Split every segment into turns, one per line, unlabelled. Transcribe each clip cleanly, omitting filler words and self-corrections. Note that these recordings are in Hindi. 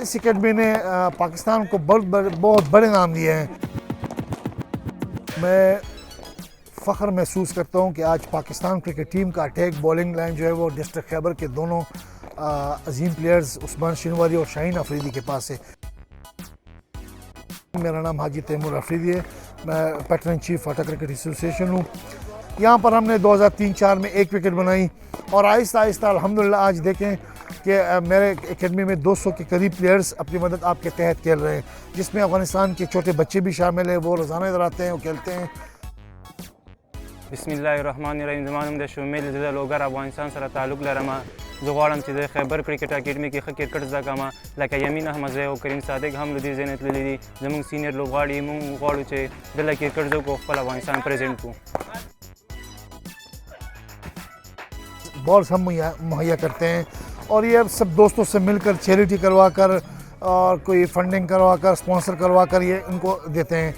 इस अकेडमी ने पाकिस्तान को बहुत बड़े नाम दिए हैं। मैं फ़ख्र महसूस करता हूँ कि आज पाकिस्तान क्रिकेट टीम का अटैक बॉलिंग लाइन जो है वो डिस्ट्रिक्ट खैबर के दोनों अजीम प्लेयर्स उस्मान शिनवारी और शाहीन अफरीदी के पास है। मेरा नाम हाजी तैमूर अफरीदी है। मैं पैटर्न चीफ फाटा क्रिकेट एसोसिएशन हूँ। यहाँ पर हमने 2003-04 में एक विकेट बनाई और आहिस्ता आहिस्ता अल्हम्दुलिल्लाह आज देखें कि मेरे एकेडमी में 200 के करीब प्लेयर्स अपनी मदद आपके तहत खेल रहे हैं, जिसमें अफ़गानिस्तान के छोटे बच्चे भी शामिल हैं। वो रोज़ाना इधर आते हैं, वो खेलते हैं।
बिस्मिल्लाहिर्रहमानिर्रहीम। ज़मानुम द शुमेल ज़िला लोगर अफ़गानिस्तान सरा ताल्लुक़ लरमा ज़ुगाड़म च खैबर क्रिकेट अकेडमी की क्रिकेट ज़कामा लका यमीन अहमद और करीम सादिक हम लदी ज़ैनत लदी जमुन सीनियर लोगाड़ी मुंग गाड़ू चे दला क्रिकेट जो को फल अफ़गानिस्तान प्रेजेंट को
बॉल्स हम मुहैया करते हैं और ये सब दोस्तों से मिलकर चैरिटी करवा कर और कोई फंडिंग करवा कर स्पॉन्सर करवा कर ये इनको देते हैं।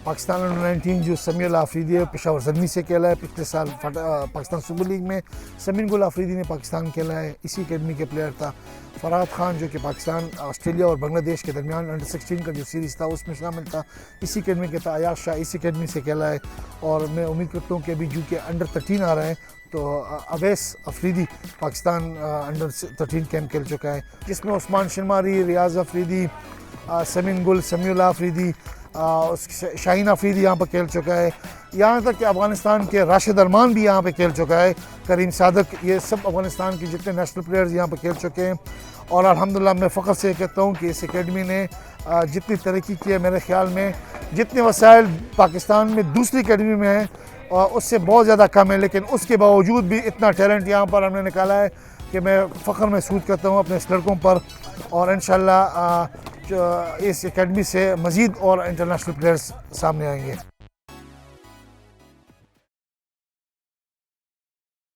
पाकिस्तान अंडर-19 जो समीर अफरीदी है पेशावर ज़ल्मी से खेला है। पिछले साल पाकिस्तान सुपर लीग में समीर गुल अफरीदी ने पाकिस्तान खेला है। इसी अकेडमी के प्लेयर था फरहाद खान जो कि पाकिस्तान ऑस्ट्रेलिया और बांग्लादेश के दरमियान अंडर-16 का जो सीरीज़ था उसमें शामिल था। इसी अकेडमी के था अयाज शाह, इसी अकेडमी से खेला है। और मैं उम्मीद करता हूँ कि अभी जो कि अंडर-13 आ रहे हैं तो अवैस अफरीदी पाकिस्तान अंडर-13 कैंप खेल चुका है, जिसमें उस्मान शिनवारी, रियाज अफरीदी, समीन गुल, समीउल्लाह अफरीदी, शाहीन अफरीदी यहाँ पर खेल चुका है। यहाँ तक कि अफ़गानिस्तान के राशिद अरमान भी यहाँ पे खेल चुका है, करीम सादक, ये सब अफ़गानिस्तान के जितने नेशनल प्लेयर्स यहाँ पर खेल चुके हैं। और अल्हम्दुलिल्लाह मैं फ़ख्र से कहता हूँ कि इस एकेडमी ने जितनी तरक्की की है, मेरे ख़्याल में जितने वसाइल पाकिस्तान में दूसरी एकेडमी में हैं उससे बहुत ज़्यादा कम है, लेकिन उसके बावजूद भी इतना टैलेंट यहाँ पर हमने निकाला है कि मैं फ़ख्र महसूस करता हूँ अपने इस लड़कों पर। और इंशाअल्लाह इस एकेडमी से मज़ीद और इंटरनेशनल प्लेयर्स सामने आएंगे।